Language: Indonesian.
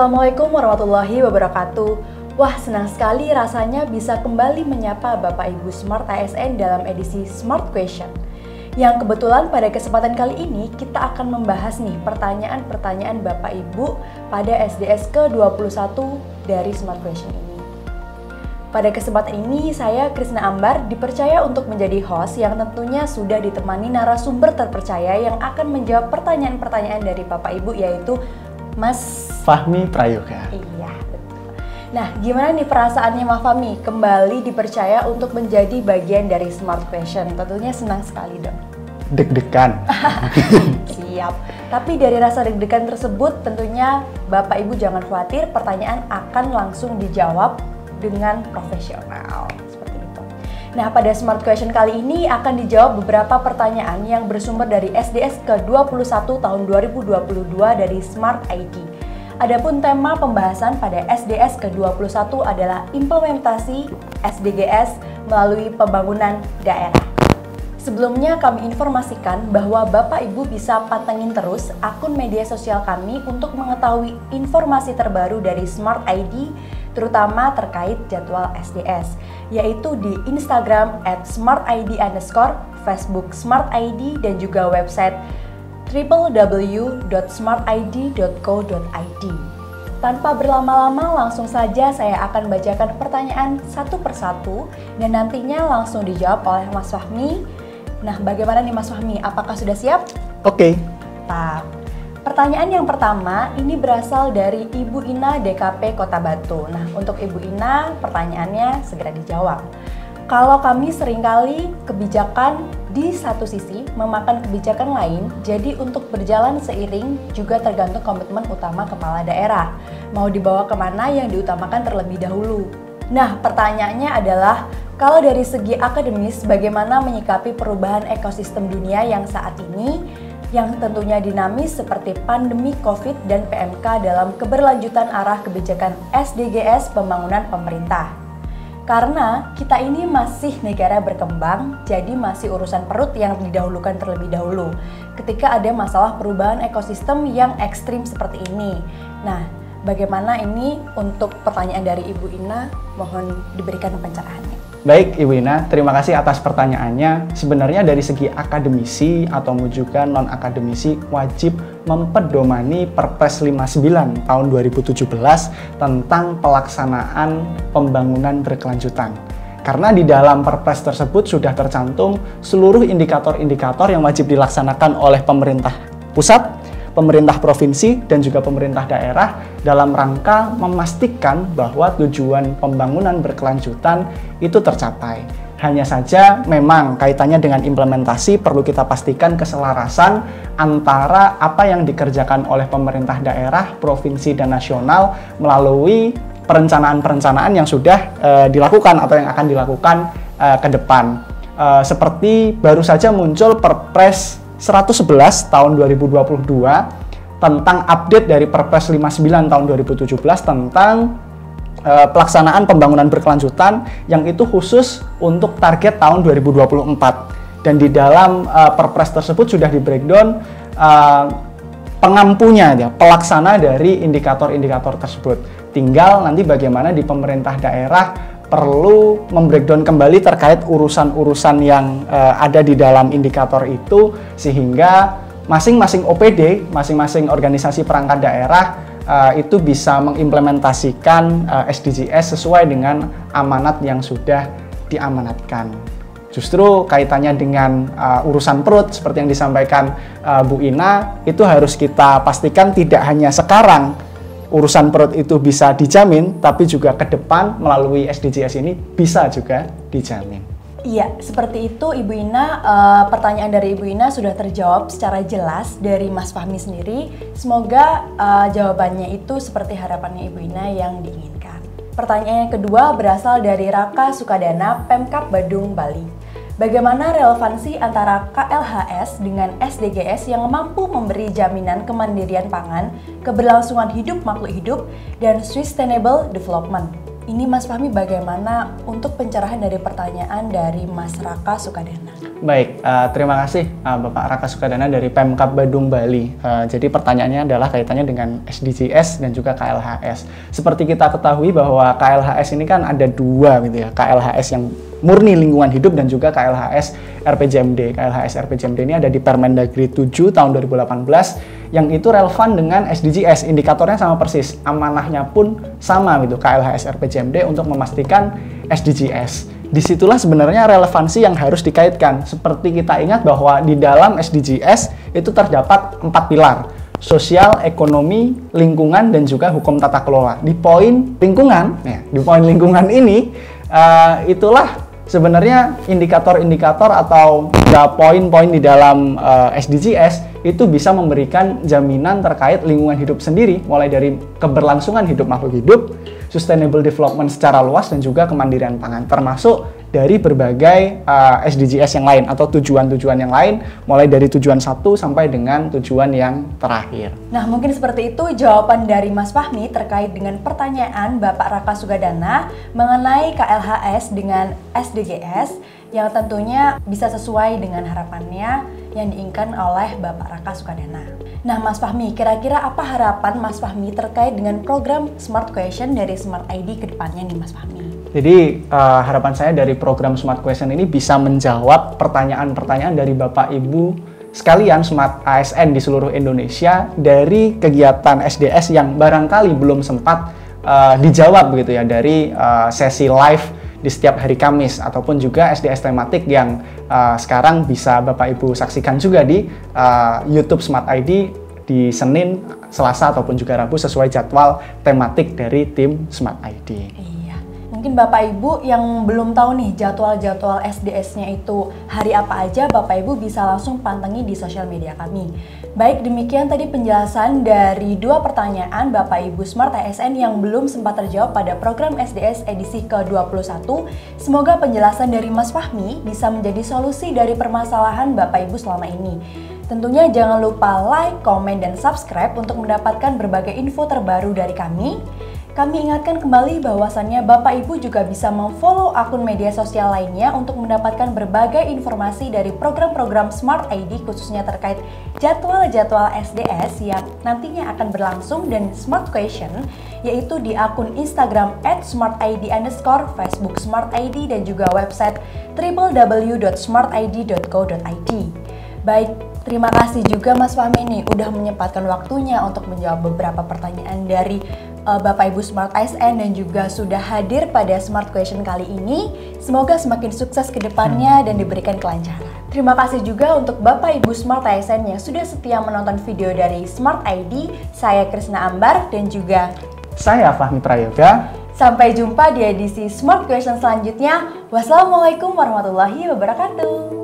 Assalamualaikum warahmatullahi wabarakatuh. Wah, senang sekali rasanya bisa kembali menyapa Bapak Ibu Smart ASN dalam edisi Smart Question. Yang kebetulan pada kesempatan kali ini kita akan membahas nih pertanyaan-pertanyaan Bapak Ibu pada SDS ke-21 dari Smart Question ini. Pada kesempatan ini saya Krisna Ambar dipercaya untuk menjadi host yang tentunya sudah ditemani narasumber terpercaya yang akan menjawab pertanyaan-pertanyaan dari Bapak Ibu, yaitu Mas Fahmi Prayoga. Iya, betul. Nah, gimana nih perasaannya Mas Fahmi kembali dipercaya untuk menjadi bagian dari Smart Question? Tentunya senang sekali dong. Deg-degan. Siap. Tapi dari rasa deg-degan tersebut tentunya Bapak Ibu jangan khawatir, pertanyaan akan langsung dijawab dengan profesional. Seperti itu. Nah, pada Smart Question kali ini akan dijawab beberapa pertanyaan yang bersumber dari SDS ke-21 tahun 2022 dari Smart ID. Adapun tema pembahasan pada SDS ke-21 adalah implementasi SDGs melalui pembangunan daerah. Sebelumnya kami informasikan bahwa Bapak Ibu bisa pantengin terus akun media sosial kami untuk mengetahui informasi terbaru dari Smart ID, terutama terkait jadwal SDS, yaitu di Instagram @smartid_, Facebook Smart ID, dan juga website www.smartid.co.id. Tanpa berlama-lama, langsung saja saya akan bacakan pertanyaan satu persatu dan nantinya langsung dijawab oleh Mas Fahmi. Nah, bagaimana nih Mas Fahmi? Apakah sudah siap? Oke. Mantap. Pertanyaan yang pertama ini berasal dari Ibu Ina DKP Kota Batu. Nah, untuk Ibu Ina, pertanyaannya segera dijawab. Kalau kami seringkali kebijakan di satu sisi memakan kebijakan lain, jadi untuk berjalan seiring juga tergantung komitmen utama kepala daerah. Mau dibawa kemana yang diutamakan terlebih dahulu. Nah, pertanyaannya adalah, kalau dari segi akademis, bagaimana menyikapi perubahan ekosistem dunia yang saat ini, yang tentunya dinamis seperti pandemi COVID dan PMK dalam keberlanjutan arah kebijakan SDGs pembangunan pemerintah? Karena kita ini masih negara berkembang, jadi masih urusan perut yang didahulukan terlebih dahulu ketika ada masalah perubahan ekosistem yang ekstrim seperti ini. Nah, bagaimana ini untuk pertanyaan dari Ibu Ina? Mohon diberikan pencerahannya. Baik Ibu Ina, terima kasih atas pertanyaannya. Sebenarnya dari segi akademisi atau juga non-akademisi wajib mempedomani Perpres 59 tahun 2017 tentang pelaksanaan pembangunan berkelanjutan. Karena di dalam Perpres tersebut sudah tercantum seluruh indikator-indikator yang wajib dilaksanakan oleh pemerintah pusat, pemerintah provinsi, dan juga pemerintah daerah dalam rangka memastikan bahwa tujuan pembangunan berkelanjutan itu tercapai. Hanya saja memang kaitannya dengan implementasi perlu kita pastikan keselarasan antara apa yang dikerjakan oleh pemerintah daerah, provinsi, dan nasional melalui perencanaan-perencanaan yang sudah dilakukan atau yang akan dilakukan ke depan. Seperti baru saja muncul Perpres 111 tahun 2022 tentang update dari Perpres 59 tahun 2017 tentang pelaksanaan pembangunan berkelanjutan yang itu khusus untuk target tahun 2024. Dan di dalam Perpres tersebut sudah di breakdown pengampunya ya, pelaksana dari indikator-indikator tersebut. Tinggal nanti bagaimana di pemerintah daerah perlu membreakdown kembali terkait urusan-urusan yang ada di dalam indikator itu, sehingga masing-masing OPD, masing-masing organisasi perangkat daerah itu bisa mengimplementasikan SDGs sesuai dengan amanat yang sudah diamanatkan. Justru kaitannya dengan urusan perut seperti yang disampaikan Bu Ina, itu harus kita pastikan tidak hanya sekarang urusan perut itu bisa dijamin, tapi juga ke depan melalui SDGs ini bisa juga dijamin. Iya, seperti itu Ibu Ina. Pertanyaan dari Ibu Ina sudah terjawab secara jelas dari Mas Fahmi sendiri. Semoga jawabannya itu seperti harapannya Ibu Ina yang diinginkan. Pertanyaan yang kedua berasal dari Raka Sukadana, Pemkab Badung, Bali. Bagaimana relevansi antara KLHS dengan SDGs yang mampu memberi jaminan kemandirian pangan, keberlangsungan hidup makhluk hidup, dan sustainable development? Ini Mas Fahmi bagaimana untuk pencerahan dari pertanyaan dari Mas Raka Sukadana? Baik, terima kasih Bapak Raka Sukadana dari Pemkab Badung, Bali. Jadi pertanyaannya adalah kaitannya dengan SDGs dan juga KLHS. Seperti kita ketahui bahwa KLHS ini kan ada dua gitu ya, KLHS yang murni lingkungan hidup dan juga KLHS RPJMD. KLHS RPJMD ini ada di Permendagri 7 tahun 2018 yang itu relevan dengan SDGs, indikatornya sama persis, amanahnya pun sama gitu, KLHS RPJMD untuk memastikan SDGs. Disitulah sebenarnya relevansi yang harus dikaitkan. Seperti kita ingat bahwa di dalam SDGs itu terdapat 4 pilar, sosial, ekonomi, lingkungan, dan juga hukum tata kelola. Di poin lingkungan, di poin lingkungan ini, itulah sebenarnya indikator-indikator atau poin-poin di dalam SDGs itu bisa memberikan jaminan terkait lingkungan hidup sendiri, mulai dari keberlangsungan hidup makhluk hidup, sustainable development secara luas, dan juga kemandirian pangan, termasuk dari berbagai SDGs yang lain atau tujuan-tujuan yang lain, mulai dari tujuan 1 sampai dengan tujuan yang terakhir. Nah, mungkin seperti itu jawaban dari Mas Fahmi terkait dengan pertanyaan Bapak Raka Sukadana mengenai KLHS dengan SDGs yang tentunya bisa sesuai dengan harapannya yang diinginkan oleh Bapak Raka Sukadana. Nah, Mas Fahmi, kira-kira apa harapan Mas Fahmi terkait dengan program Smart Question dari Smart ID ke depannya nih, Mas Fahmi? Jadi harapan saya dari program Smart Question ini bisa menjawab pertanyaan-pertanyaan dari Bapak Ibu sekalian Smart ASN di seluruh Indonesia dari kegiatan SDS yang barangkali belum sempat dijawab gitu ya dari sesi live di setiap hari Kamis, ataupun juga SDS tematik yang sekarang bisa Bapak Ibu saksikan juga di YouTube Smart ID di Senin, Selasa, ataupun juga Rabu sesuai jadwal tematik dari tim Smart ID. Mungkin Bapak Ibu yang belum tahu nih jadwal-jadwal SDS-nya itu hari apa aja, Bapak Ibu bisa langsung pantengi di sosial media kami. Baik, demikian tadi penjelasan dari 2 pertanyaan Bapak Ibu Smart ASN yang belum sempat terjawab pada program SDS edisi ke-21. Semoga penjelasan dari Mas Fahmi bisa menjadi solusi dari permasalahan Bapak Ibu selama ini. Tentunya jangan lupa like, komen, dan subscribe untuk mendapatkan berbagai info terbaru dari kami. Kami ingatkan kembali bahwasannya Bapak Ibu juga bisa memfollow akun media sosial lainnya untuk mendapatkan berbagai informasi dari program-program Smart ID khususnya terkait jadwal-jadwal SDS yang nantinya akan berlangsung dan Smart Question, yaitu di akun Instagram @smartid_, Facebook Smart ID, dan juga website www.smartid.co.id. Baik, terima kasih juga Mas Fahmi nih udah menyempatkan waktunya untuk menjawab beberapa pertanyaan dari Bapak Ibu Smart ASN dan juga sudah hadir pada Smart Question kali ini. Semoga semakin sukses ke depannya dan diberikan kelancaran. Terima kasih juga untuk Bapak Ibu Smart ASN yang sudah setia menonton video dari Smart ID. Saya Krisna Ambar dan juga saya Fahmi Prayoga. Sampai jumpa di edisi Smart Question selanjutnya. Wassalamualaikum warahmatullahi wabarakatuh.